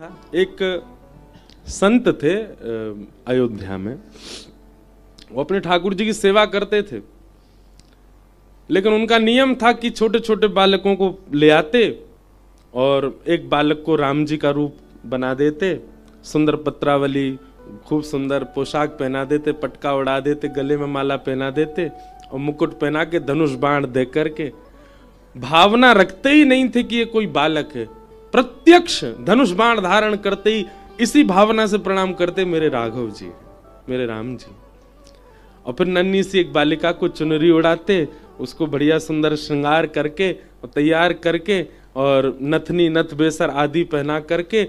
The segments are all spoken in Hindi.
एक संत थे अयोध्या में। वो अपने ठाकुर जी की सेवा करते थे, लेकिन उनका नियम था कि छोटे छोटे बालकों को ले आते और एक बालक को राम जी का रूप बना देते, सुंदर पत्रावली, खूब सुंदर पोशाक पहना देते, पटका उड़ा देते, गले में माला पहना देते और मुकुट पहना के धनुष बाण दे करके भावना रखते ही नहीं थे कि ये कोई बालक है। प्रत्यक्ष धनुष बाण धारण करते ही इसी भावना से प्रणाम करते, मेरे राघव जी, मेरे राम जी। और फिर नन्ही सी एक बालिका को चुनरी उड़ाते, उसको बढ़िया सुंदर श्रृंगार करके और तैयार करके और नथनी नथ बेसर आदि पहना करके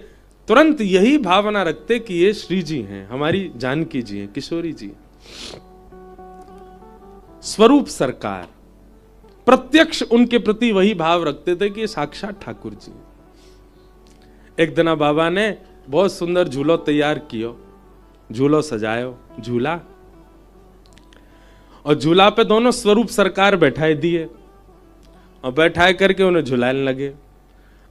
तुरंत यही भावना रखते कि ये श्री जी हैं, हमारी जानकी जी हैं, किशोरी जी। स्वरूप सरकार प्रत्यक्ष उनके प्रति वही भाव रखते थे कि ये साक्षात ठाकुर जी। एक दिन बाबा ने बहुत सुंदर झूलो तैयार कियो, झूलो सजायो, झूला, और झूला पे दोनों स्वरूप सरकार बैठाए दिए और बैठाए करके उन्हें झुलाने लगे।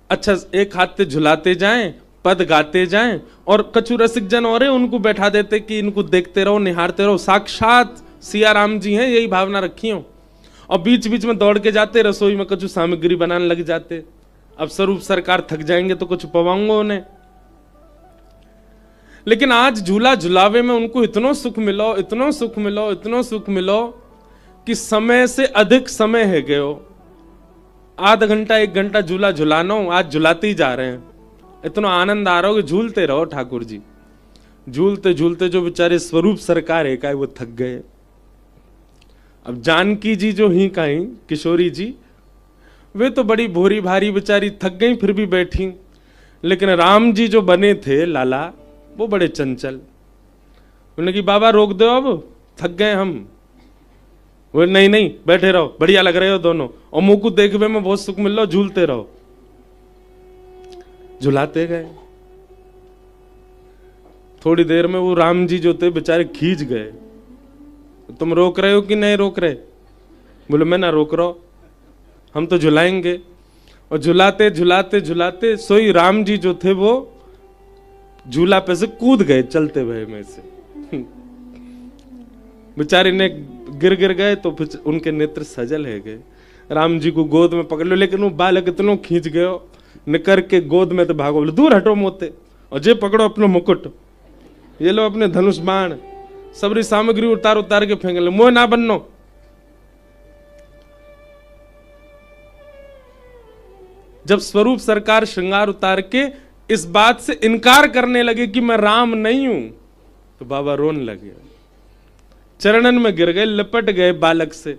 अच्छा, एक हाथ से झुलाते जाएं, पद गाते जाएं, और कछु रसिक जन और उनको बैठा देते कि इनको देखते रहो, निहारते रहो, साक्षात सिया राम जी हैं, यही भावना रखी हो। और बीच बीच में दौड़ के जाते, रसोई में कछु सामग्री बनाने लग जाते। अब स्वरूप सरकार थक जाएंगे तो कुछ पवाऊंगा उन्हें। लेकिन आज झूला झुलावे में उनको इतना सुख मिलो, इतना सुख मिलो, इतना सुख मिलो कि समय से अधिक समय है गयो। आधा घंटा एक घंटा झूला झुलाना, आज झुलाते ही जा रहे हैं। इतना आनंद आ रहा हो कि झूलते रहो ठाकुर जी। झूलते झूलते जो बेचारे स्वरूप सरकार है का वो थक गए। अब जानकी जी जो ही का ही किशोरी जी, वे तो बड़ी भोरी भारी बेचारी थक गई, फिर भी बैठी। लेकिन राम जी जो बने थे लाला, वो बड़े चंचल। उन्होंने कि बाबा रोक दो, अब थक गए हम। वो नहीं नहीं बैठे रहो, बढ़िया लग रहे हो दोनों, और मुंह को देखने में बहुत सुख मिल रहा, झूलते रहो। झुलाते गए। थोड़ी देर में वो राम जी जो थे बेचारे खींच गए। तुम रोक रहे हो कि नहीं रोक रहे? बोले मैं ना रोक रहा हूं, हम तो झुलाएंगे। और झुलाते झुलाते झुलाते सोई राम जी जो थे वो झूला पे से कूद गए चलते हुए में से। बेचारे ने गिर गिर गए तो फिर उनके नेत्र सजल है गए। राम जी को गोद में पकड़ लो, लेकिन वो बालक इतना खींच गए, निकर के गोद में तो भागो, बोले दूर हटो मोते, और जे पकड़ो अपनो मुकुट, ये लो अपने धनुष बाण, सबरी सामग्री उतार उतार के फेंक ले, मोह ना बननो। जब स्वरूप सरकार श्रृंगार उतार के इस बात से इनकार करने लगे कि मैं राम नहीं हूं, तो बाबा रोने लगे, चरणन में गिर गए, लिपट गए बालक से।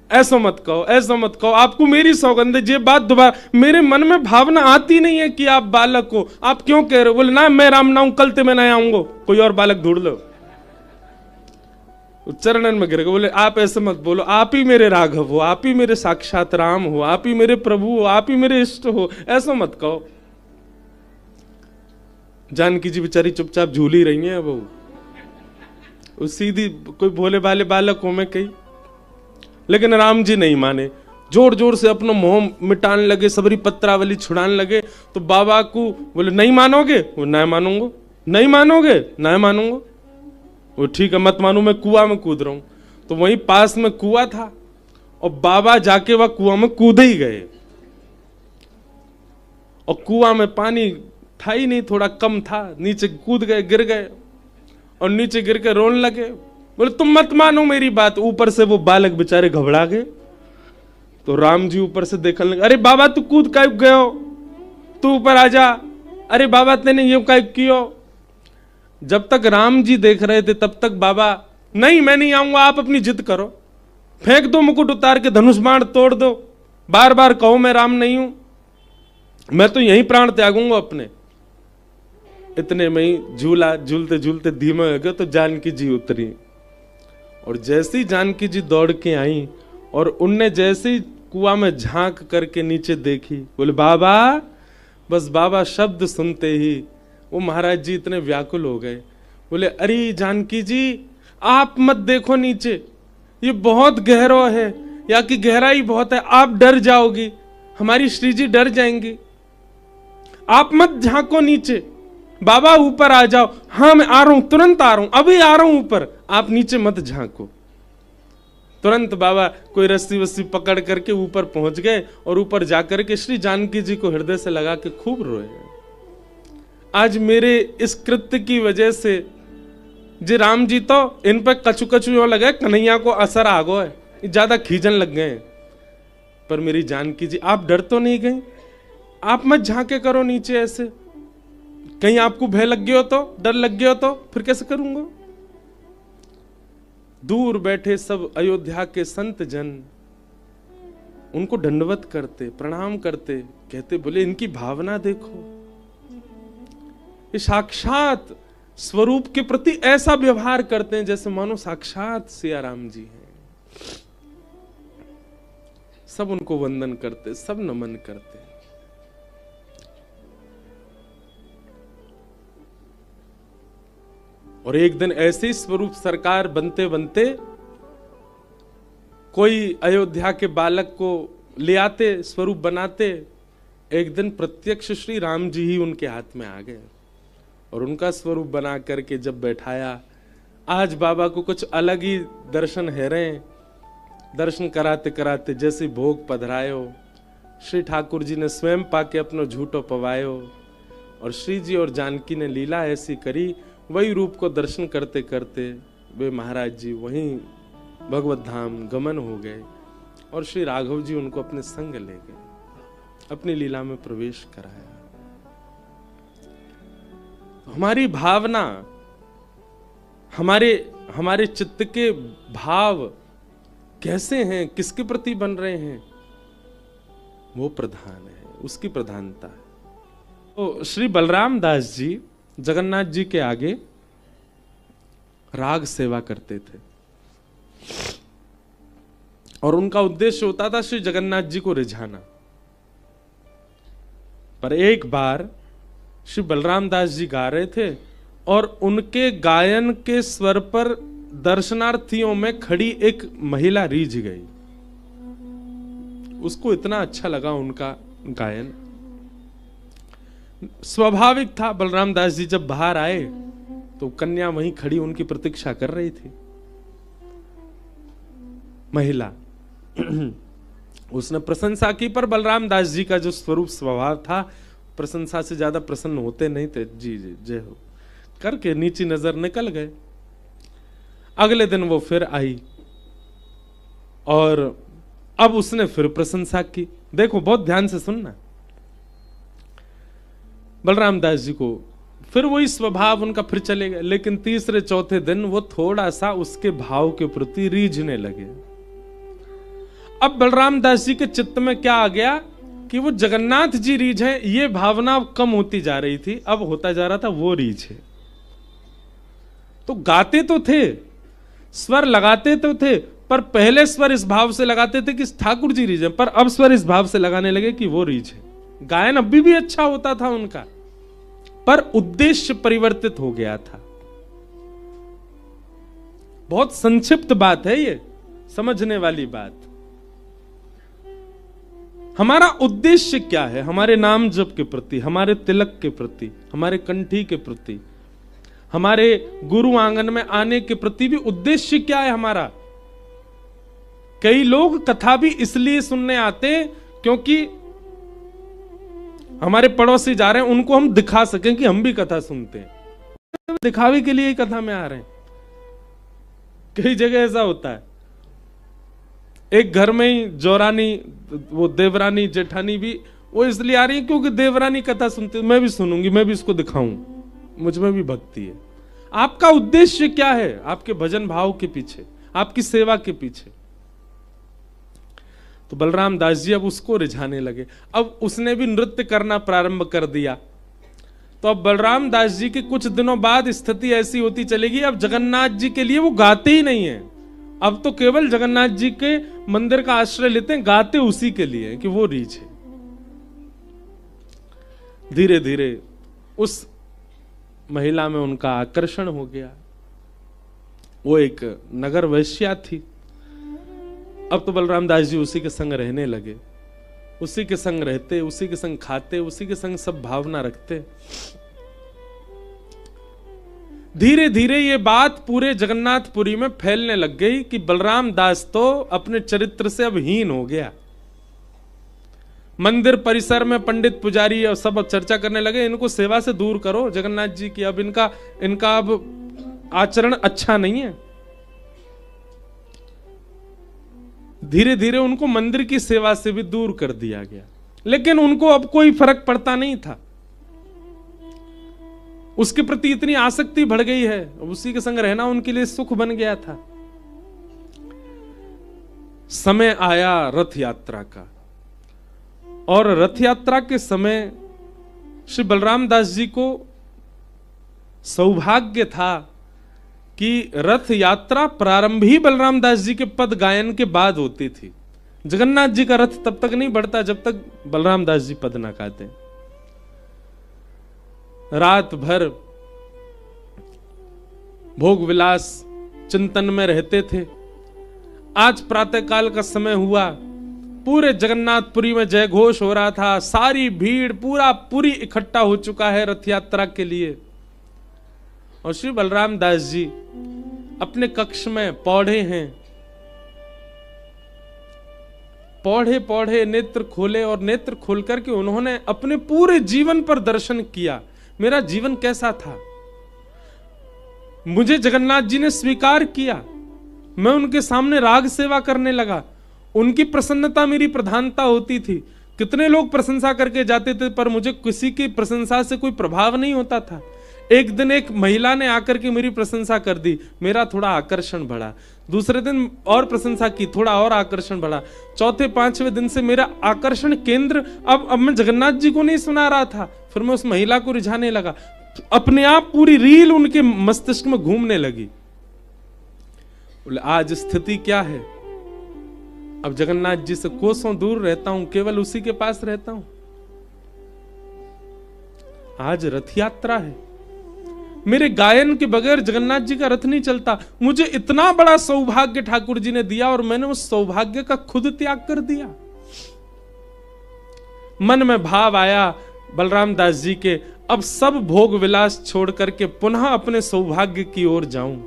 ऐसा मत कहो, ऐसा मत कहो, आपको मेरी सौगंध है, ये बात दोबारा, मेरे मन में भावना आती नहीं है कि आप बालक हो, आप क्यों कह रहे हो? बोले ना मैं राम ना हूं, कल ते मैं नहीं आऊंगा, कोई और बालक ढूंढ लो। चरणन में गिर गए, बोले आप ऐसे मत बोलो, आप ही मेरे राघव हो, आप ही मेरे साक्षात राम हो, आप ही मेरे प्रभु हो, आप ही मेरे इष्ट हो, ऐसा मत कहो। जानकी जी बेचारी चुपचाप झूली रही है। वो सीधी कोई भोले भाले बालक हो मैं कही, लेकिन राम जी नहीं माने, जोर जोर से अपना मोह मिटाने लगे, सबरी पत्रावली छुड़ाने लगे। तो बाबा को बोले नहीं मानोगे? वो नहीं मानूंगा। नहीं मानोगे? नहीं मानूंगा। वो ठीक है मत मानो, मैं कुआं में कूद रहा हूं। तो वहीं पास में कुआं था और बाबा जाके वह कुआं में कूद ही गए। और कुआं में पानी था ही नहीं, थोड़ा कम था, नीचे कूद गए, गिर गए और नीचे गिर के रोने लगे। बोले तुम मत मानो मेरी बात। ऊपर से वो बालक बेचारे घबरा गए। तो राम जी ऊपर से देखने लगे, अरे बाबा तू कूद काहे गयो, तू ऊपर आ जा, अरे बाबा तेने ये काहे कियो। जब तक राम जी देख रहे थे तब तक बाबा नहीं मैं नहीं आऊंगा, आप अपनी जिद करो, फेंक दो मुकुट उतार के, धनुष बाण तोड़ दो, बार बार कहो मैं राम नहीं हूं, मैं तो यहीं प्राण त्यागूंगा अपने। इतने में ही झूला झूलते झूलते धीमे हो गए तो जानकी जी उतरी। और जैसी जानकी जी दौड़ के आई और उनने जैसे ही कुआं में झांक करके नीचे देखी, बोले बाबा, बस बाबा शब्द सुनते ही वो महाराज जी इतने व्याकुल हो गए। बोले अरे जानकी जी आप मत देखो नीचे, ये बहुत गहरा है, या की गहराई बहुत है, आप डर जाओगी, हमारी श्री जी डर जाएंगी। आप मत झांको नीचे, बाबा ऊपर आ जाओ। हाँ मैं आ रहा हूं, तुरंत आ रहा हूं, अभी आ रहा हूं ऊपर, आप नीचे मत झांको। तुरंत बाबा कोई रस्सी वस्सी पकड़ करके ऊपर पहुंच गए और ऊपर जाकर के श्री जानकी जी को हृदय से लगा के खूब रोए। आज मेरे इस कृत्य की वजह से जी राम जी तो इन पर कछु कछु यो लगे, कन्हैया को असर आ गो है, ज्यादा खींचन लग गए। पर मेरी जानकी जी आप डर तो नहीं गई? आप मत झांके करो नीचे ऐसे, कहीं आपको भय लग गया हो तो, डर लग गया हो तो फिर कैसे करूंगा? दूर बैठे सब अयोध्या के संत जन उनको दंडवत करते, प्रणाम करते, कहते बोले इनकी भावना देखो, ये साक्षात स्वरूप के प्रति ऐसा व्यवहार करते हैं जैसे मानो साक्षात सिया राम जी हैं। सब उनको वंदन करते, सब नमन करते। और एक दिन ऐसे ही स्वरूप सरकार बनते बनते कोई अयोध्या के बालक को ले आते, स्वरूप बनाते। एक दिन प्रत्यक्ष श्री राम जी ही उनके हाथ में आ गए और उनका स्वरूप बना करके जब बैठाया, आज बाबा को कुछ अलग ही दर्शन है रहे। दर्शन कराते कराते जैसे भोग पधरायो, श्री ठाकुर जी ने स्वयं पाके अपनो झूठो पवायो और श्री जी और जानकी ने लीला ऐसी करी, वही रूप को दर्शन करते करते वे महाराज जी वहीं भगवत धाम गमन हो गए और श्री राघव जी उनको अपने संग ले गए, अपनी लीला में प्रवेश कराया। हमारी भावना, हमारे चित्त के भाव कैसे हैं, किसके प्रति बन रहे हैं, वो प्रधान है, उसकी प्रधानता है। तो श्री बलराम दास जी जगन्नाथ जी के आगे राग सेवा करते थे और उनका उद्देश्य होता था श्री जगन्नाथ जी को रिझाना। पर एक बार श्री बलराम दास जी गा रहे थे और उनके गायन के स्वर पर दर्शनार्थियों में खड़ी एक महिला रीझ गई। उसको इतना अच्छा लगा उनका गायन। स्वाभाविक था, बलराम दास जी जब बाहर आए तो कन्या वहीं खड़ी उनकी प्रतीक्षा कर रही थी। महिला उसने प्रशंसा की, पर बलराम दास जी का जो स्वरूप स्वभाव था, प्रशंसा से ज्यादा प्रसन्न होते नहीं थे। जी जी जय हो करके नीची नजर निकल गए। अगले दिन वो फिर आई और अब उसने फिर प्रशंसा की। देखो बहुत ध्यान से सुनना। बलराम दास जी को फिर वही स्वभाव उनका फिर चले गए, लेकिन तीसरे चौथे दिन वो थोड़ा सा उसके भाव के प्रति रीझने लगे। अब बलराम दास जी के चित्त में क्या आ गया कि वो जगन्नाथ जी रीझ है, ये भावना कम होती जा रही थी, अब होता जा रहा था वो रीझ है। तो गाते तो थे, स्वर लगाते तो थे, पर पहले स्वर इस भाव से लगाते थे कि ठाकुर जी रीझ है, पर अब स्वर इस भाव से लगाने लगे कि वो रीझ है। गायन अभी भी अच्छा होता था उनका, पर उद्देश्य परिवर्तित हो गया था। बहुत संक्षिप्त बात है ये, समझने वाली बात। हमारा उद्देश्य क्या है? हमारे नाम जप के प्रति, हमारे तिलक के प्रति, हमारे कंठी के प्रति, हमारे गुरु आंगन में आने के प्रति भी उद्देश्य क्या है हमारा? कई लोग कथा भी इसलिए सुनने आते क्योंकि हमारे पड़ोसी जा रहे हैं, उनको हम दिखा सकें कि हम भी कथा सुनते हैं। दिखावे के लिए ही कथा में आ रहे हैं। कई जगह ऐसा होता है, एक घर में ही जोरानी, वो देवरानी जेठानी भी वो इसलिए आ रही है क्योंकि देवरानी कथा सुनती, मैं भी सुनूंगी, मैं भी इसको दिखाऊं, मुझ में भी भक्ति है। आपका उद्देश्य क्या है? आपके भजन भाव के पीछे, आपकी सेवा के पीछे। तो बलराम दास जी अब उसको रिझाने लगे। अब उसने भी नृत्य करना प्रारंभ कर दिया। तो अब बलराम दास जी के कुछ दिनों बाद स्थिति ऐसी होती चलेगी, अब जगन्नाथ जी के लिए वो गाते ही नहीं है, अब तो केवल जगन्नाथ जी के मंदिर का आश्रय लेते हैं, गाते उसी के लिए कि वो रीझ है। धीरे धीरे उस महिला में उनका आकर्षण हो गया। वो एक नगर वैश्या थी। अब तो बलराम दास जी उसी के संग रहने लगे। उसी के संग रहते, उसी के संग खाते, उसी के संग सब भावना रखते। धीरे धीरे ये बात पूरे जगन्नाथपुरी में फैलने लग गई कि बलराम दास तो अपने चरित्र से अब हीन हो गया। मंदिर परिसर में पंडित पुजारी और सब अब चर्चा करने लगे, इनको सेवा से दूर करो जगन्नाथ जी की, अब इनका अब आचरण अच्छा नहीं है। धीरे धीरे उनको मंदिर की सेवा से भी दूर कर दिया गया, लेकिन उनको अब कोई फर्क पड़ता नहीं था। उसके प्रति इतनी आसक्ति बढ़ गई है, उसी के संग रहना उनके लिए सुख बन गया था। समय आया रथ यात्रा का, और रथ यात्रा के समय श्री बलराम दास जी को सौभाग्य था कि रथ यात्रा प्रारंभ ही बलराम दास जी के पद गायन के बाद होती थी। जगन्नाथ जी का रथ तब तक नहीं बढ़ता जब तक बलराम दास जी पद ना गाते। रात भर भोग विलास चिंतन में रहते थे। आज प्रातःकाल का समय हुआ, पूरे जगन्नाथपुरी में जय घोष हो रहा था, सारी भीड़ पूरी इकट्ठा हो चुका है रथ यात्रा के लिए। और श्री बलराम दास जी अपने कक्ष में पौढ़े हैं, पौढ़े नेत्र खोले, और नेत्र खोल करके उन्होंने अपने पूरे जीवन पर दर्शन किया। मेरा जीवन कैसा था, मुझे जगन्नाथ जी ने स्वीकार किया, मैं उनके सामने राग सेवा करने लगा, उनकी प्रसन्नता मेरी प्रधानता होती थी। कितने लोग प्रशंसा करके जाते थे, पर मुझे किसी की प्रशंसा से कोई प्रभाव नहीं होता था। एक दिन एक महिला ने आकर के मेरी प्रशंसा कर दी, मेरा थोड़ा आकर्षण बढ़ा। दूसरे दिन और प्रशंसा की, थोड़ा और आकर्षण बढ़ा। चौथे पांचवें दिन से मेरा आकर्षण केंद्र अब मैं जगन्नाथ जी को नहीं सुना रहा था, फिर मैं उस महिला को रिझाने लगा। अपने आप पूरी रील उनके मस्तिष्क में घूमने लगी। बोले आज स्थिति क्या है, अब जगन्नाथ जी से कोसों दूर रहता हूं, केवल उसी के पास रहता हूं। आज रथ यात्रा है, मेरे गायन के बगैर जगन्नाथ जी का रथ नहीं चलता। मुझे इतना बड़ा सौभाग्य ठाकुर जी ने दिया और मैंने उस सौभाग्य का खुद त्याग कर दिया। मन में भाव आया बलराम दास जी के, अब सब भोग विलास छोड़ करके पुनः अपने सौभाग्य की ओर जाऊं।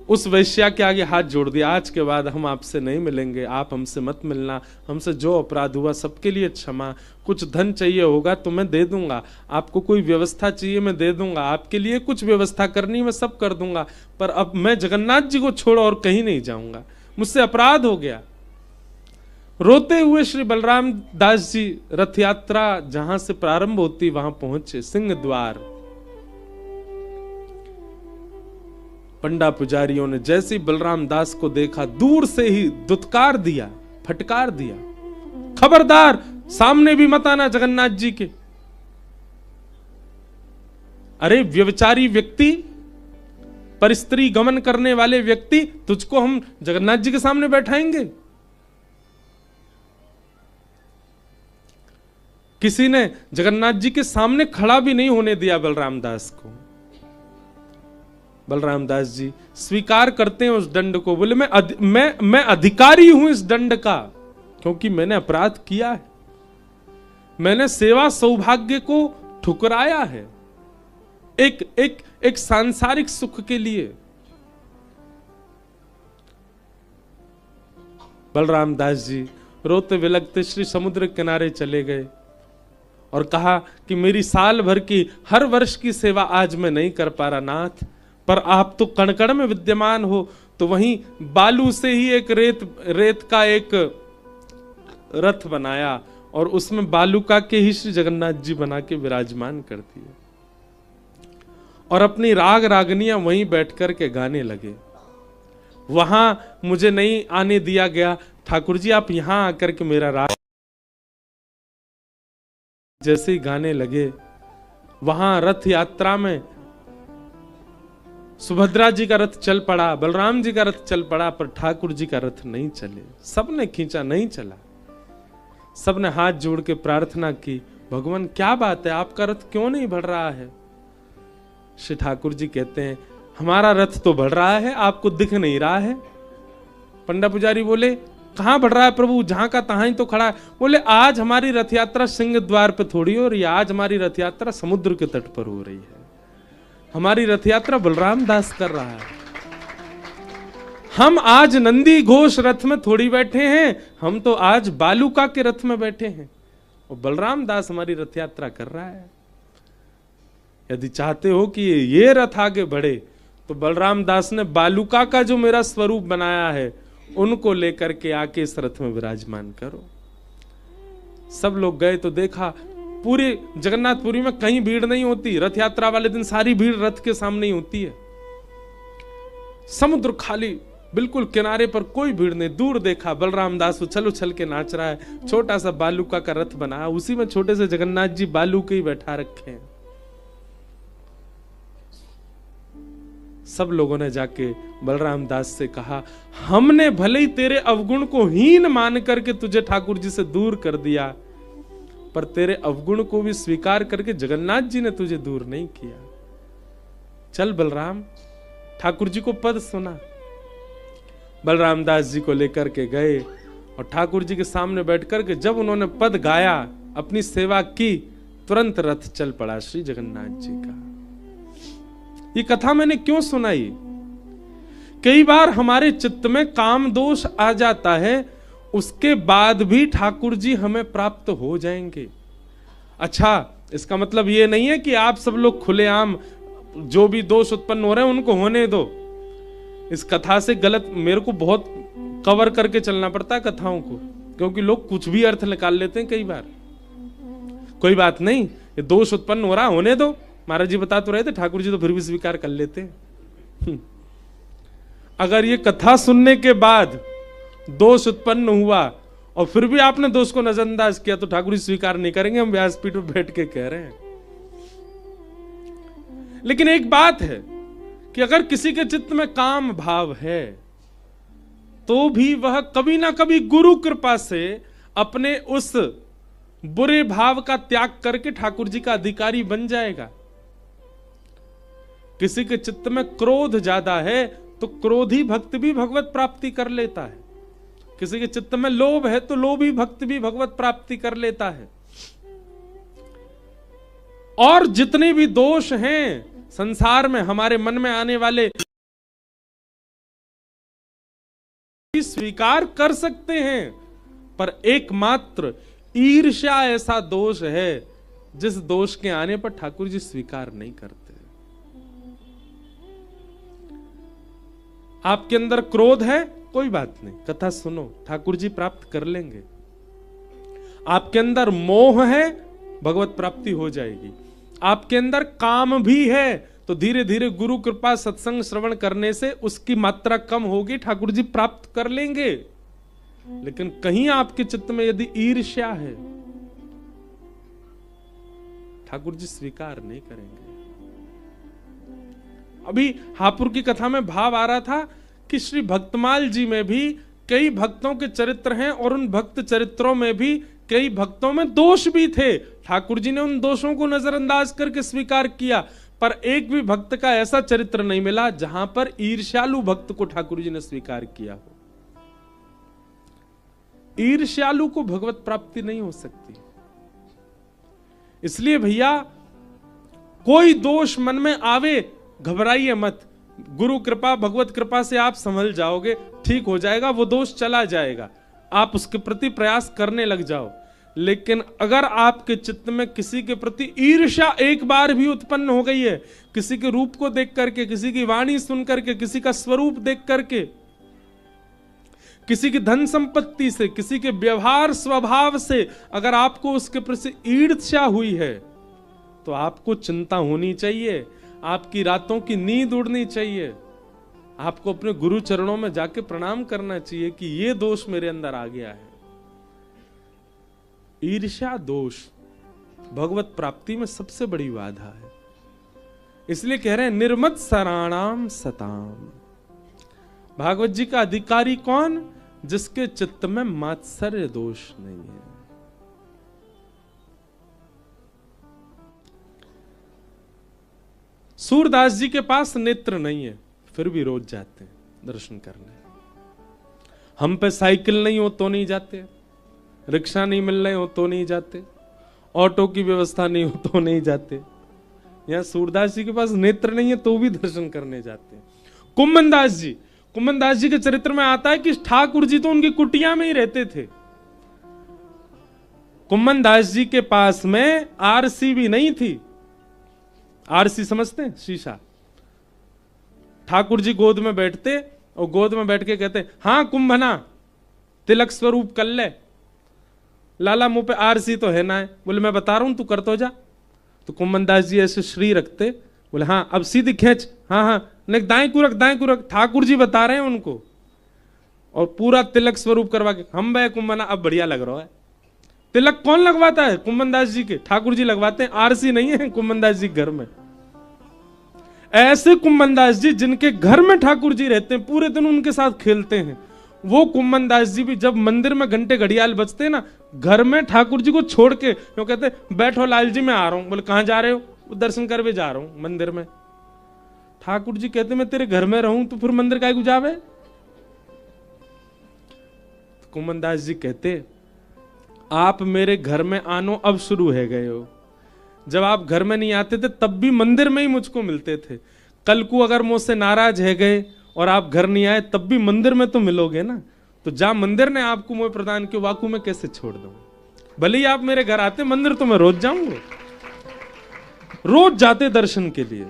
उस वैश्या के आगे हाथ जोड़ दिया, आज के बाद हम आपसे नहीं मिलेंगे, आप हमसे मत मिलना, हमसे जो अपराध हुआ सबके लिए क्षमा। कुछ धन चाहिए होगा तो मैं दे दूंगा, आपको कोई व्यवस्था चाहिए मैं दे दूंगा, आपके लिए कुछ व्यवस्था करनी मैं सब कर दूंगा, पर अब मैं जगन्नाथ जी को छोड़ और कहीं नहीं जाऊंगा, मुझसे अपराध हो गया। रोते हुए श्री बलराम दास जी रथ यात्रा जहां से प्रारंभ होती वहां पहुंचे, सिंह द्वार। पंडा पुजारियों ने जैसे ही बलराम दास को देखा, दूर से ही दुत्कार दिया, फटकार दिया, खबरदार सामने भी मत आना जगन्नाथ जी के। अरे व्यभिचारी व्यक्ति, परिस्त्री गमन करने वाले व्यक्ति, तुझको हम जगन्नाथ जी के सामने बैठाएंगे? किसी ने जगन्नाथ जी के सामने खड़ा भी नहीं होने दिया बलराम दास को। बलराम दास जी स्वीकार करते हैं उस दंड को, बोले मैं अधिकारी हूं इस दंड का, क्योंकि मैंने अपराध किया है, मैंने सेवा सौभाग्य को ठुकराया है एक सांसारिक सुख के लिए। बलराम दास जी रोते विलखते श्री समुद्र किनारे चले गए और कहा कि मेरी साल भर की हर वर्ष की सेवा आज मैं नहीं कर पा रहा नाथ, पर आप तो कण-कण में विद्यमान हो, तो वहीं बालू से ही एक रेत का एक रथ बनाया और उसमें बालूका के ही श्री जगन्नाथ जी बना के विराजमान कर दिए और अपनी राग रागनियां वहीं बैठ कर के गाने लगे। वहां मुझे नहीं आने दिया गया, ठाकुर जी आप यहां आकर के मेरा राग जैसे ही गाने लगे। वहां रथ यात्रा में सुभद्रा जी का रथ चल पड़ा, बलराम जी का रथ चल पड़ा, पर ठाकुर जी का रथ नहीं चले। सबने खींचा, नहीं चला। सबने हाथ जोड़ के प्रार्थना की, भगवान क्या बात है, आपका रथ क्यों नहीं बढ़ रहा है? श्री ठाकुर जी कहते हैं हमारा रथ तो बढ़ रहा है, आपको दिख नहीं रहा है। पंडा पुजारी बोले कहां बढ़ रहा है प्रभु? जहां का तहां ही तो खड़ा है। बोले आज हमारी रथ यात्रा सिंह द्वार पे थोड़ी हो रही है, आज हमारी रथ यात्रा समुद्र के तट पर हो रही है। हमारी रथ यात्रा बलराम दास कर रहा है। हम आज नंदी घोष रथ में थोड़ी बैठे हैं, हम तो आज बालूका के रथ में बैठे हैं और बलराम दास हमारी रथ यात्रा कर रहा है। यदि चाहते हो कि ये रथ आगे बढ़े तो बलराम दास ने बालूका का जो मेरा स्वरूप बनाया है उनको लेकर के आके इस रथ में विराजमान करो। सब लोग गए तो देखा पूरे जगन्नाथपुरी में कहीं भीड़ नहीं होती। रथ यात्रा वाले दिन सारी भीड़ रथ के सामने ही होती है। समुद्र खाली, बिल्कुल किनारे पर कोई भीड़ नहीं। दूर देखा बलराम दास उछल उछल के नाच रहा है। छोटा सा बालूका का रथ बना, उसी में छोटे से जगन्नाथ जी बालू के ही बैठा रखे हैं। सब लोगों ने जाके बलराम दास से कहा, हमने भले ही तेरे अवगुण को हीन मान करके तुझे ठाकुर जी से दूर कर दिया, पर तेरे अवगुण को भी स्वीकार करके जगन्नाथ जी ने तुझे दूर नहीं किया। चल बलराम, ठाकुर जी को पद सुना। बलराम दास जी को लेकर के गए और ठाकुर जी के सामने बैठकर के जब उन्होंने पद गाया, अपनी सेवा की, तुरंत रथ चल पड़ा श्री जगन्नाथ जी का। ये कथा मैंने क्यों सुनाई? कई बार हमारे चित्त में काम दोष आ जाता है, उसके बाद भी ठाकुर जी हमें प्राप्त हो जाएंगे। अच्छा, इसका मतलब ये नहीं है कि आप सब लोग खुलेआम जो भी दोष उत्पन्न हो रहे हैं उनको होने दो। इस कथा से गलत, मेरे को बहुत कवर करके चलना पड़ता है कथाओं को, क्योंकि लोग कुछ भी अर्थ निकाल लेते हैं कई बार। कोई बात नहीं, ये दोष उत्पन्न हो रहा, होने दो। महाराज जी बता तो रहे थे, ठाकुर जी तो फिर भी स्वीकार कर लेते हैं। अगर ये कथा सुनने के बाद दोष उत्पन्न हुआ और फिर भी आपने दोष को नजरअंदाज किया तो ठाकुर जी स्वीकार नहीं करेंगे। हम व्यासपीठ पर बैठ के कह रहे हैं। लेकिन एक बात है कि अगर किसी के चित्त में काम भाव है तो भी वह कभी ना कभी गुरु कृपा से अपने उस बुरे भाव का त्याग करके ठाकुर जी का अधिकारी बन जाएगा। किसी के चित्त में क्रोध ज्यादा है तो क्रोधी भक्त भी भगवत प्राप्ति कर लेता है। किसी के चित्त में लोभ है तो लोभी भक्त भी भगवत प्राप्ति कर लेता है। और जितने भी दोष हैं संसार में हमारे मन में आने वाले, स्वीकार कर सकते हैं, पर एकमात्र ईर्ष्या ऐसा दोष है जिस दोष के आने पर ठाकुर जी स्वीकार नहीं करते। आपके अंदर क्रोध है, कोई बात नहीं, कथा सुनो, ठाकुर जी प्राप्त कर लेंगे। आपके अंदर मोह है, भगवत प्राप्ति हो जाएगी। आपके अंदर काम भी है तो धीरे धीरे गुरु कृपा सत्संग श्रवण करने से उसकी मात्रा कम होगी, ठाकुर जी प्राप्त कर लेंगे। लेकिन कहीं आपके चित्त में यदि ईर्ष्या है, ठाकुर जी स्वीकार नहीं करेंगे। अभी हापुड़ की कथा में भाव आ रहा था कि श्री भक्तमाल जी में भी कई भक्तों के चरित्र हैं और उन भक्त चरित्रों में भी कई भक्तों में दोष भी थे। ठाकुर जी ने उन दोषों को नजरअंदाज करके स्वीकार किया, पर एक भी भक्त का ऐसा चरित्र नहीं मिला जहां पर ईर्ष्यालु भक्त को ठाकुर जी ने स्वीकार किया हो। ईर्ष्यालु को भगवत प्राप्ति नहीं हो सकती। इसलिए भैया, कोई दोष मन में आवे, घबराइए मत। गुरु कृपा भगवत कृपा से आप संभल जाओगे, ठीक हो जाएगा, वो दोष चला जाएगा। आप उसके प्रति प्रयास करने लग जाओ। लेकिन अगर आपके चित्त में किसी के प्रति ईर्ष्या एक बार भी उत्पन्न हो गई है, किसी के रूप को देख करके, किसी की वाणी सुन करके, किसी का स्वरूप देख करके, किसी की धन संपत्ति से, किसी के व्यवहार स्वभाव से अगर आपको उसके प्रति ईर्ष्या हुई है तो आपको चिंता होनी चाहिए, आपकी रातों की नींद उड़नी चाहिए। आपको अपने गुरु चरणों में जाके प्रणाम करना चाहिए कि ये दोष मेरे अंदर आ गया है। ईर्ष्या दोष भगवत प्राप्ति में सबसे बड़ी बाधा है। इसलिए कह रहे हैं निर्मत सराणाम सताम। भागवत जी का अधिकारी कौन? जिसके चित्त में मात्सर्य दोष नहीं है। सूरदास जी के पास नेत्र नहीं है, फिर भी रोज जाते हैं दर्शन करने। हम पे साइकिल नहीं हो तो नहीं जाते, रिक्शा नहीं मिल रहे हो तो नहीं जाते, ऑटो की व्यवस्था नहीं हो तो नहीं जाते। यहाँ सूरदास जी के पास नेत्र नहीं है तो भी दर्शन करने जाते हैं। कुम्भन दास जी के चरित्र में आता है कि ठाकुर जी तो उनकी कुटिया में ही रहते थे। कुम्भन दास जी के पास में आरसी भी नहीं थी। आरसी समझते हैं? शीशा। ठाकुर जी गोद में बैठते और गोद में बैठ के कहते, हाँ कुंभना तिलक स्वरूप कर ले। लाला मुंह पे आरसी तो है ना है। बोले मैं बता रहा हूं तू कर तो जा। तो कुम्भन दास जी ऐसे श्री रखते, बोले हाँ अब सीधी खींच, हाँ हाँ नहीं दाएं को रख, दाएं को रख। ठाकुर जी बता रहे हैं उनको और पूरा तिलक स्वरूप करवा के, हम भाई कुंभना अब बढ़िया लग रहा है। तिलक कौन लगवाता है? कुम्भन दास जी के ठाकुर जी लगवाते हैं, आरसी नहीं है कुम्भन दास जी घर में। ऐसे कुम्भन दास जी जिनके घर में ठाकुर जी रहते हैं, पूरे दिन उनके साथ खेलते हैं, वो कुम्भन दास जी भी जब मंदिर में घंटे घड़ियाल बजते हैं ना, घर में ठाकुर जी को छोड़ के वो कहते बैठो लाल जी मैं आ रहा हूं। बोले कहां जा रहे हो? दर्शन कर भी जा रहा हूं मंदिर में। ठाकुर जी कहते मैं तेरे घर में रहूं तो फिर मंदिर काहे को जावे? कुम्भन दास जी कहते आप मेरे घर में आनो अब शुरू है गए हो। जब आप घर में नहीं आते थे तब भी मंदिर में ही मुझको मिलते थे। कल को अगर मुझसे नाराज है गए और आप घर नहीं आए तब भी मंदिर में तो मिलोगे ना। तो जा मंदिर ने आपको मोह प्रदान किया, वाकू में कैसे छोड़ दूं? भले ही आप मेरे घर आते, मंदिर तो मैं रोज जाऊंगा, रोज जाते दर्शन के लिए।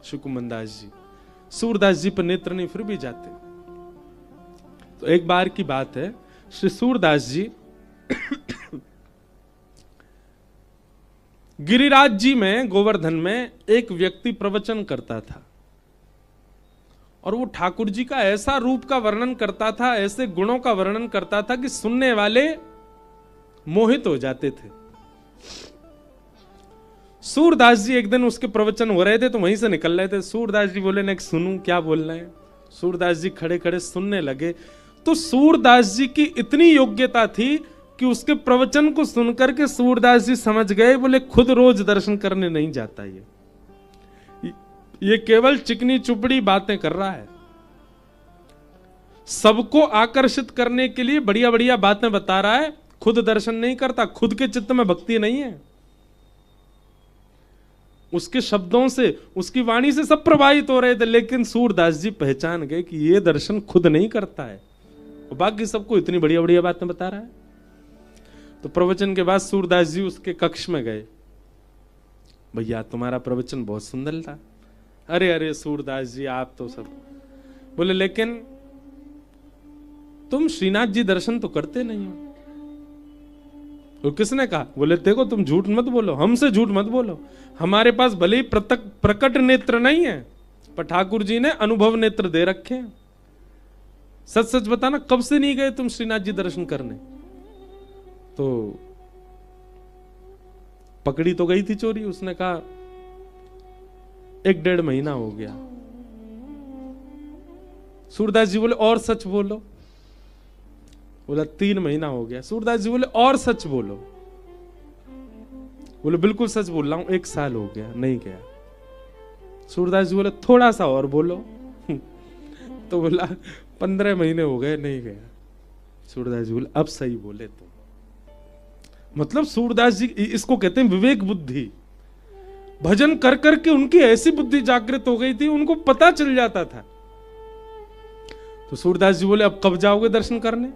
श्री कुम्भन दास जी, सूरदास जी पर नेत्र नहीं फिर भी जाते। तो एक बार की बात है, श्री सूरदास जी गिरिराज जी में गोवर्धन में एक व्यक्ति प्रवचन करता था और वो ठाकुर जी का ऐसा रूप का वर्णन करता था, ऐसे गुणों का वर्णन करता था कि सुनने वाले मोहित हो जाते थे। सूरदास जी एक दिन उसके प्रवचन हो रहे थे तो वहीं से निकल रहे थे। सूरदास जी बोले नेक्स्ट सुनूं क्या बोल रहे हैं। सूरदास जी खड़े खड़े सुनने लगे तो सूरदास जी की इतनी योग्यता थी कि उसके प्रवचन को सुनकर के सूरदास जी समझ गए, बोले खुद रोज दर्शन करने नहीं जाता ये केवल चिकनी चुपड़ी बातें कर रहा है, सबको आकर्षित करने के लिए बढ़िया बढ़िया बातें बता रहा है, खुद दर्शन नहीं करता, खुद के चित्त में भक्ति नहीं है। उसके शब्दों से, उसकी वाणी से सब प्रभावित हो रहे थे, लेकिन सूरदास जी पहचान गए कि ये दर्शन खुद नहीं करता है और बाकी सबको इतनी बढ़िया बढ़िया बातें बता रहा है। तो प्रवचन के बाद सूरदास जी उसके कक्ष में गए। भैया तुम्हारा प्रवचन बहुत सुंदर था। अरे अरे सूरदास जी आप तो सब। बोले लेकिन तुम श्रीनाथ जी दर्शन तो करते नहीं हो। तो किसने कहा? बोले देखो तुम झूठ मत बोलो, हमसे झूठ मत बोलो। हमारे पास भले ही प्रकट नेत्र नहीं है पर ठाकुर जी ने अनुभव नेत्र दे रखे हैं। सच सच बताना कब से नहीं गए तुम श्रीनाथ जी दर्शन करने? तो पकड़ी तो गई थी चोरी। उसने कहा 1-1.5 महीना हो गया। सूरदास जी बोले और सच बोलो। बोला 3 महीना हो गया। सूरदास जी बोले और सच बोलो। बोले बिल्कुल सच बोल रहा हूं, 1 साल हो गया नहीं गया। सूरदास जी बोले थोड़ा सा और बोलो। तो बोला 15 महीने हो गए नहीं गया। सूरदास जी बोले अब सही बोले तुम। मतलब सूरदास जी, इसको कहते हैं विवेक बुद्धि। भजन कर करके उनकी ऐसी बुद्धि जागृत हो गई थी, उनको पता चल जाता था। तो सूरदास जी बोले अब कब जाओगे दर्शन करने?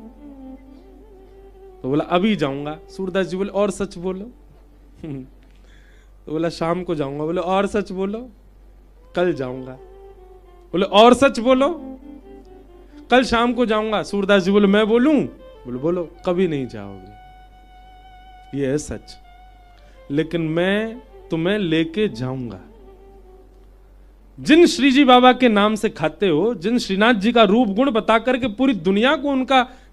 तो बोला अभी जाऊंगा। सूरदास जी बोले और सच बोलो। तो बोला शाम को जाऊंगा। बोले और सच बोलो। कल जाऊंगा। बोले और सच बोलो। कल शाम को जाऊंगा। सूरदास जी बोले मैं बोलूं? बोले बोलो। कभी नहीं जाओगे, ये है सच, लेकिन मैं तुम्हें लेके जाऊंगा। जिन श्री जी बाबा के नाम से खाते हो, जिन श्रीनाथ जी का रूप गुण बता करके पूरी दुनिया को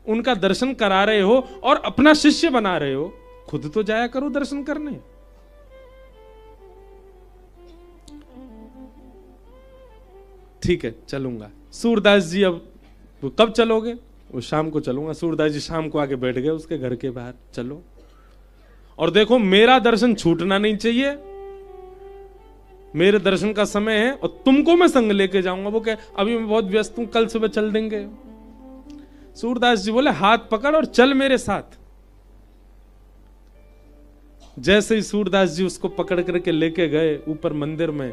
उनका दर्शन करा रहे हो और अपना शिष्य बना रहे हो, खुद तो जाया करो दर्शन करने। ठीक है चलूंगा। सूरदास जी अब तो कब चलोगे? वो शाम को चलूंगा। सूरदास जी शाम को आके बैठ गए उसके घर के बाहर। चलो और देखो मेरा दर्शन छूटना नहीं चाहिए, मेरे दर्शन का समय है और तुमको मैं संग लेके जाऊंगा। वो कहे अभी मैं बहुत व्यस्त हूं, कल सुबह चल देंगे। सूरदास जी बोले हाथ पकड़ और चल मेरे साथ। जैसे ही सूरदास जी उसको पकड़ करके लेके गए ऊपर मंदिर में,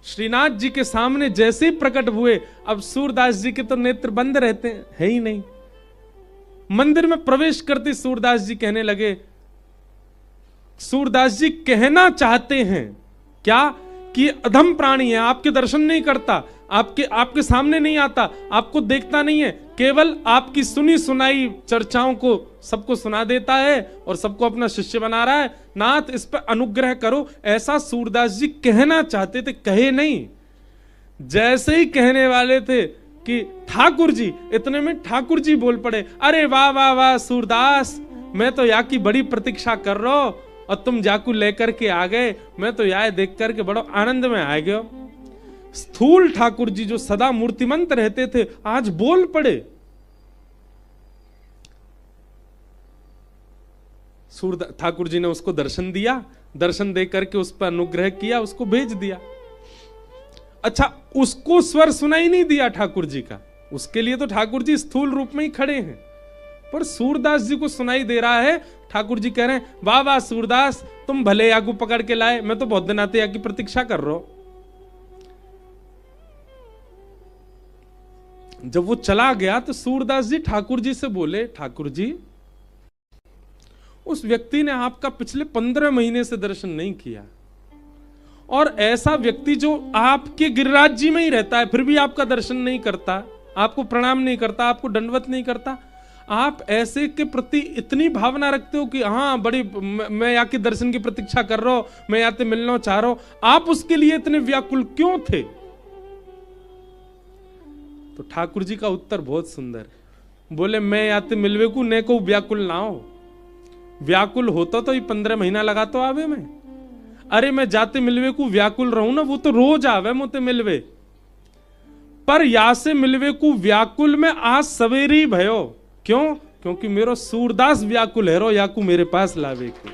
श्रीनाथ जी के सामने जैसे ही प्रकट हुए, अब सूरदास जी के तो नेत्र बंद रहते हैं, है ही नहीं। मंदिर में प्रवेश करते सूरदास जी कहने लगे, सूरदास जी कहना चाहते हैं क्या कि अधम प्राणी है, आपके दर्शन नहीं करता, आपके सामने नहीं आता, आपको देखता नहीं है, केवल आपकी सुनी सुनाई चर्चाओं को सबको सुना देता है और सबको अपना शिष्य बना रहा है। नाथ इस पर अनुग्रह करो, ऐसा सूरदास जी कहना चाहते थे, कहे नहीं। जैसे ही कहने वाले थे कि ठाकुर जी, इतने में ठाकुर जी बोल पड़े, अरे वाह वाह वाह सूरदास, मैं तो यहाँ की बड़ी प्रतीक्षा कर रहा हूं और तुम जाकू लेकर के आ गए, मैं तो यहाँ देख करके बड़ा आनंद में आ गया। स्थूल ठाकुर जी जो सदा मूर्तिमंत रहते थे आज बोल पड़े। ठाकुर जी ने उसको दर्शन दिया, दर्शन दे करके उस पर अनुग्रह किया, उसको भेज दिया। अच्छा, उसको स्वर सुनाई नहीं दिया ठाकुर जी का, उसके लिए तो ठाकुर जी स्थूल रूप में ही खड़े हैं, पर सूरदास जी को सुनाई दे रहा है। ठाकुर जी कह रहे हैं, वाह वाह सूरदास, तुम भले आगू पकड़ के लाए, मैं तो बहुत दिन आते की प्रतीक्षा कर रहा हूं। जब वो चला गया तो सूरदास जी ठाकुर जी से बोले, ठाकुर जी उस व्यक्ति ने आपका पिछले 15 महीने से दर्शन नहीं किया, और ऐसा व्यक्ति जो आपके गिरिराज जी में ही रहता है फिर भी आपका दर्शन नहीं करता, आपको प्रणाम नहीं करता, आपको दंडवत नहीं करता, आप ऐसे के प्रति इतनी भावना रखते हो कि हाँ बड़ी मैं यहाँ के दर्शन की प्रतीक्षा कर रहा हूं, मैं यहाँ से मिलना चाह रहा हूं, आप उसके लिए इतने व्याकुल क्यों थे? तो ठाकुर जी का उत्तर बहुत सुंदर, बोले मैं यहाँ से मिलवे को ने को व्याकुल ना हो, व्याकुल होता तो ये 15 महीना लगा तो आवे में, अरे मैं जाते मिलवे को व्याकुल रहूं ना, वो तो रोज आवे मुझे मिलवे, पर या से मिलवे को व्याकुल में आज सवेरे ही भयो, क्यों? क्योंकि मेरो सूरदास व्याकुल है रो याकू मेरे पास लावे को।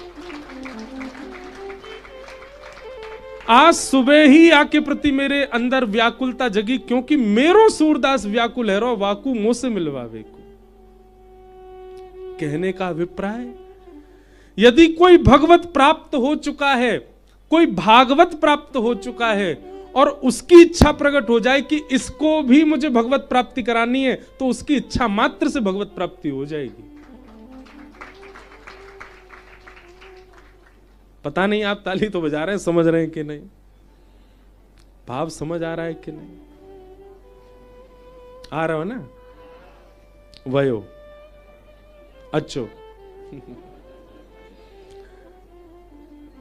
आज सुबह ही आके प्रति मेरे अंदर व्याकुलता जगी, क्योंकि मेरो सूरदास व्याकुल है रो वाकू मुंह से मिलवावे को। कहने का अभिप्राय, यदि कोई भगवत प्राप्त हो चुका है, कोई भागवत प्राप्त हो चुका है और उसकी इच्छा प्रकट हो जाए कि इसको भी मुझे भगवत प्राप्ति करानी है, तो उसकी इच्छा मात्र से भगवत प्राप्ति हो जाएगी। पता नहीं आप ताली तो बजा रहे हैं, समझ रहे हैं कि नहीं, भाव समझ आ रहा है कि नहीं? आ रहा हो ना? वयो अच्छो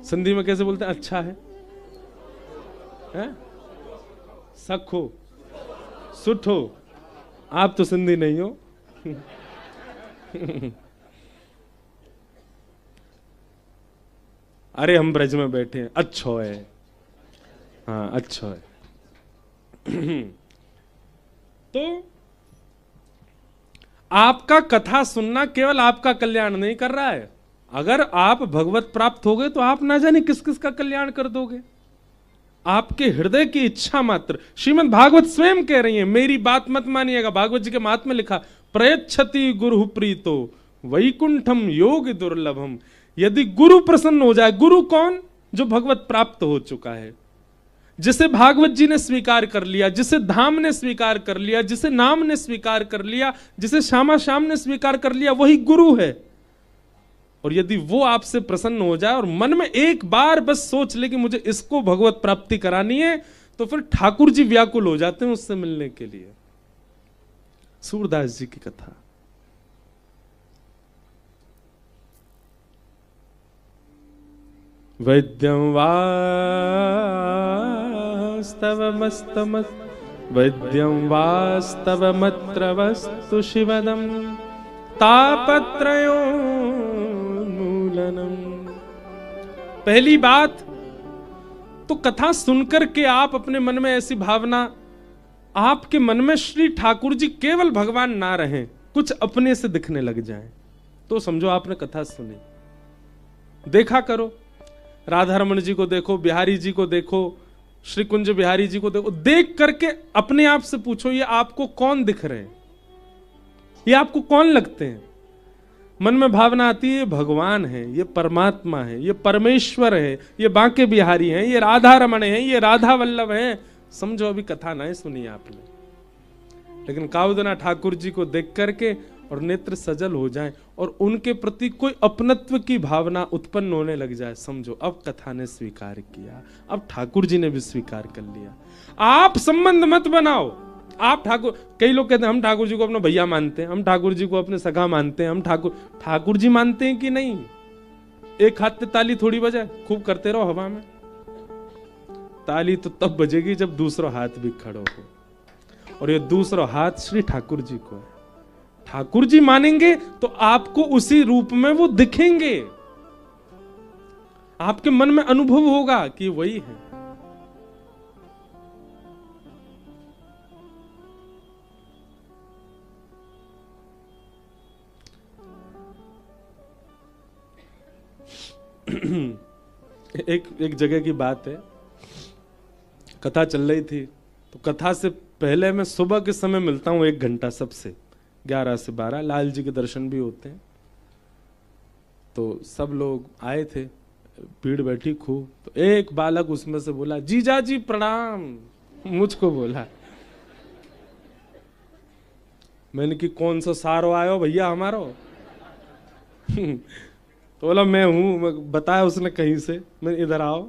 सिंधी में कैसे बोलते हैं? अच्छा है, सखो सुठो, आप तो सिंधी नहीं हो। अरे हम ब्रज में बैठे हैं, अच्छो है, हाँ अच्छो है। तो आपका कथा सुनना केवल आपका कल्याण नहीं कर रहा है, अगर आप भगवत प्राप्त हो गए तो आप ना जाने किस किस का कल्याण कर दोगे। आपके हृदय की इच्छा मात्र, श्रीमद् भागवत स्वयं कह रही है, मेरी बात मत मानिएगा, भागवत जी के महात्म्य में लिखा, प्रयच्छति गुरु प्रीतो वैकुंठम योग दुर्लभम। यदि गुरु प्रसन्न हो जाए, गुरु कौन? जो भगवत प्राप्त हो चुका है, जिसे भागवत जी ने स्वीकार कर लिया, जिसे धाम ने स्वीकार कर लिया, जिसे नाम ने स्वीकार कर लिया, जिसे श्यामा श्याम ने स्वीकार कर लिया, वही गुरु है। और यदि वो आपसे प्रसन्न हो जाए और मन में एक बार बस सोच ले कि मुझे इसको भगवत प्राप्ति करानी है, तो फिर ठाकुर जी व्याकुल हो जाते हैं उससे मिलने के लिए। सूरदास जी की कथा। वैद्यं वास्तवमस्तमस् वैद्यं वास्तवमत्र वस्तु शिवदं तापत्रयोन्मूलनम्। पहली बात तो कथा सुनकर के आप अपने मन में ऐसी भावना, आपके मन में श्री ठाकुर जी केवल भगवान ना रहें, कुछ अपने से दिखने लग जाएं, तो समझो आपने कथा सुनी। देखा करो, राधा रमन जी को देखो, बिहारी जी को देखो, श्री कुंज बिहारी जी को देखो, देख करके अपने आप से पूछो ये आपको कौन दिख रहे हैं। ये आपको कौन लगते हैं? मन में भावना आती है ये भगवान है, ये परमात्मा है, ये परमेश्वर है, ये बांके बिहारी हैं, ये राधा रमण है, ये राधा वल्लभ है। समझो अभी कथा नहीं सुनी आपने, लेकिन कावदना ठाकुर जी को देख करके और नेत्र सजल हो जाएं और उनके प्रति कोई अपनत्व की भावना उत्पन्न होने लग जाए, समझो अब कथा ने स्वीकार किया, अब ठाकुर जी ने भी स्वीकार कर लिया। आप संबंध मत बनाओ। आप ठाकुर, कई लोग कहते हैं हम ठाकुर जी को अपना भैया मानते हैं, हम ठाकुर जी को अपने सगा मानते हैं, हम ठाकुर जी मानते हैं कि नहीं? एक हाथ पे ताली थोड़ी बजाए, खूब करते रहो हवा में। ताली तो तब बजेगी जब दूसरा हाथ भी खड़ो हो, और ये दूसरा हाथ श्री ठाकुर जी को है। ठाकुर जी मानेंगे तो आपको उसी रूप में वो दिखेंगे, आपके मन में अनुभव होगा कि वही है। एक जगह की बात है, कथा चल रही थी, तो कथा से पहले मैं सुबह के समय मिलता हूं 1 घंटा सबसे, 11 से 12 लाल जी के दर्शन भी होते हैं। तो सब लोग आए थे, भीड़ बैठी खूब, तो एक बालक उसमें से बोला जीजा जी प्रणाम, मुझको बोला। मैंने कि कौन सा सारो आयो भैया हमारो? तो बोला मैं हूं, बताया उसने कहीं से, मैं इधर आओ।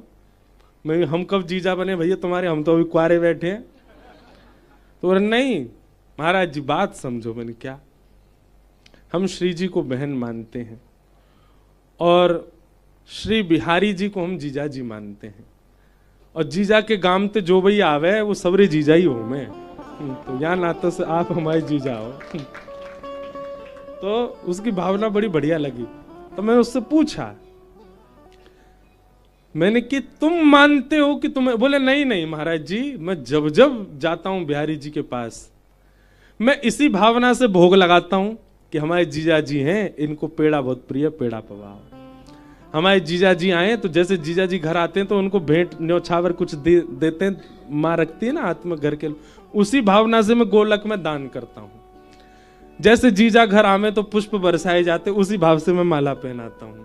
मैं हम कब जीजा बने भैया तुम्हारे, हम तो अभी कुआरे बैठे हैं। तो बोले नहीं महाराज जी बात समझो। मैंने क्या? हम श्री जी को बहन मानते हैं और श्री बिहारी जी को हम जीजा जी मानते हैं, और जीजा के गांव ते जो भई आवे वो सबरे जीजा ही हो मैं, तो यहाँ नातों से आप हमारे जीजा हो। तो उसकी भावना बड़ी बढ़िया लगी। तो मैंने उससे पूछा, मैंने कि तुम मानते हो कि तुम्हें? बोले नहीं नहीं महाराज जी, मैं जब जब जाता हूं बिहारी जी के पास, मैं इसी भावना से भोग लगाता हूं कि हमारे जीजा जी हैं, इनको पेड़ा बहुत प्रिय, पेड़ा पवाओ। हमारे जीजा जी आए तो जैसे जीजा जी घर आते हैं तो उनको भेंट न्योछावर कुछ देते हैं, माँ रखती है ना हाथ में घर के, उसी भावना से मैं गोलक में दान करता हूं। जैसे जीजा घर आवे तो पुष्प बरसाए जाते, उसी भाव से मैं माला पहनाता हूं।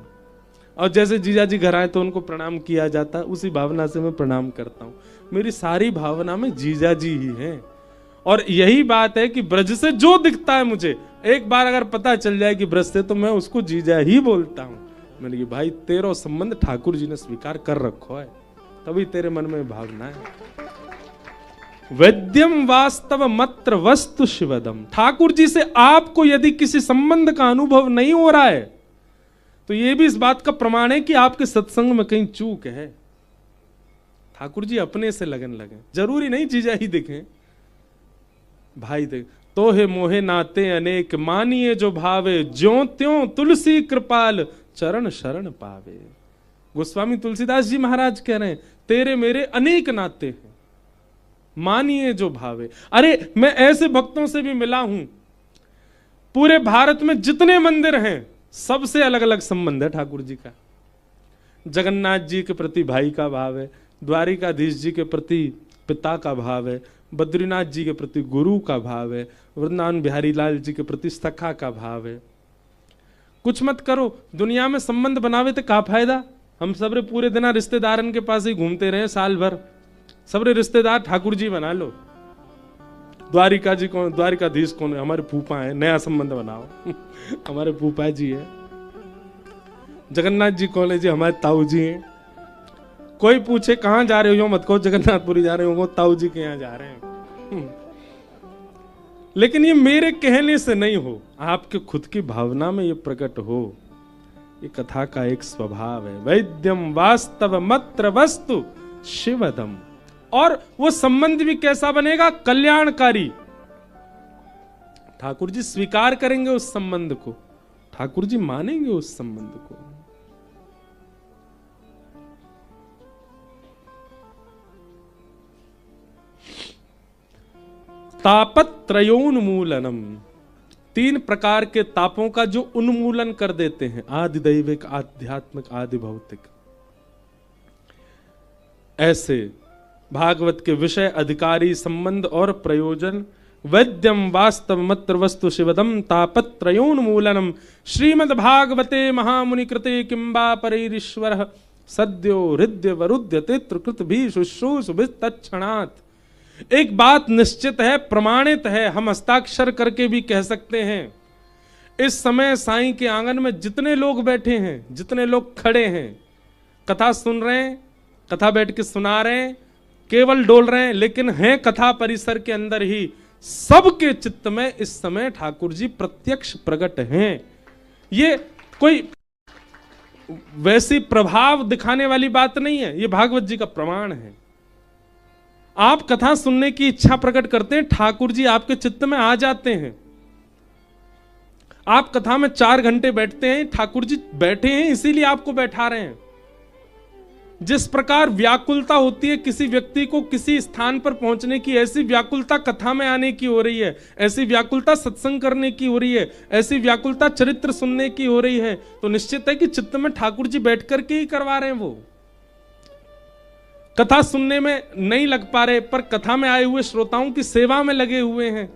और जैसे जीजा जी घर आए तो उनको प्रणाम किया जाता, उसी भावना से मैं प्रणाम करता हूं। मेरी सारी भावना में जीजा जी ही हैं। और यही बात है कि ब्रज से जो दिखता है मुझे, एक बार अगर पता चल जाए कि ब्रज से, तो मैं उसको जीजा ही बोलता हूं। मैंने कहा भाई तेरा संबंध ठाकुर जी ने स्वीकार कर रखो है, तभी तेरे मन में भावना है। वैद्यम वास्तव मत्र वस्तु शिवदम। ठाकुर जी से आपको यदि किसी संबंध का अनुभव नहीं हो रहा है तो यह भी इस बात का प्रमाण है कि आपके सत्संग में कहीं चूक है। ठाकुर जी अपने से लगन लगे, जरूरी नहीं जीजा ही दिखें। भाई देख, तो हे मोहे नाते अनेक, मानिए जो भावे, ज्यों त्यों तुलसी कृपाल चरण शरण पावे। गोस्वामी तुलसीदास जी महाराज कह रहे हैं तेरे मेरे अनेक नाते हैं, मानिए जो भावे। अरे मैं ऐसे भक्तों से भी मिला हूं, पूरे भारत में जितने मंदिर हैं सबसे अलग अलग संबंध है ठाकुर जी का। जगन्नाथ जी के प्रति भाई का भाव है, द्वारिकाधीश जी के प्रति पिता का भाव है, बद्रीनाथ जी के प्रति गुरु का भाव है, वृंदावन बिहारी लाल जी के प्रति सखा का भाव है। कुछ मत करो, दुनिया में संबंध बनावे तो का फायदा? हम सबरे पूरे दिन रिश्तेदारन के पास ही घूमते रहे साल भर, सबरे रिश्तेदार ठाकुर जी बना लो। द्वारिका जी कौन, द्वारिकाधीश कौन है? हमारे फूफा है, नया संबंध बनाओ। हमारे फूफा जी है। जगन्नाथ जी कौन है? जी हमारे ताऊ जी हैं। कोई पूछे कहां जा रहे हो, मत कहो जगन्नाथपुरी जा रहे हो, ताऊ जी के यहाँ जा रहे हैं। लेकिन ये मेरे कहने से नहीं हो, आपके खुद की भावना में ये प्रकट हो। ये कथा का एक स्वभाव है। वैद्यम वास्तव मत्र वस्तु शिवदम। और वो संबंध भी कैसा बनेगा? कल्याणकारी। ठाकुर जी स्वीकार करेंगे उस संबंध को, ठाकुर जी मानेंगे उस संबंध को। तापत्रयोन्मूलनम। 3 प्रकार के तापों का जो उन्मूलन कर देते हैं, आदि दैविक, आध्यात्मिक, आदि भौतिक। ऐसे भागवत के विषय, अधिकारी, संबंध और प्रयोजन वैद्यम वास्तव मत्र वस्तु शिवदम तापत्रयोन्मूलनम श्रीमद्भागवते महामुनि कृते किंबा परैरीश्वर सद्यो हृदय वरुद्य तित्रकृत भी शुश्रूषुभिस्तत्क्षणात्। एक बात निश्चित है, प्रमाणित है, हम हस्ताक्षर करके भी कह सकते हैं। इस समय साईं के आंगन में जितने लोग बैठे हैं, जितने लोग खड़े हैं, कथा सुन रहे हैं, कथा बैठ के सुना रहे हैं, केवल डोल रहे हैं, लेकिन हैं कथा परिसर के अंदर ही, सबके चित्त में इस समय ठाकुर जी प्रत्यक्ष प्रकट हैं। ये कोई वैसी प्रभाव दिखाने वाली बात नहीं है, ये भागवत जी का प्रमाण है। आप कथा सुनने की इच्छा प्रकट करते हैं, ठाकुर जी आपके चित्त में आ जाते हैं। आप कथा में 4 घंटे बैठते हैं, ठाकुर जी बैठे हैं इसीलिए आपको बैठा रहे हैं। जिस प्रकार व्याकुलता होती है किसी व्यक्ति को किसी स्थान पर पहुंचने की, ऐसी व्याकुलता कथा में आने की हो रही है, ऐसी व्याकुलता सत्संग करने की हो रही है, ऐसी व्याकुलता चरित्र सुनने की हो रही है, तो निश्चित है कि चित्त में ठाकुर जी बैठ करके ही करवा रहे हैं। वो कथा सुनने में नहीं लग पा रहे, पर कथा में आए हुए श्रोताओं की सेवा में लगे हुए हैं।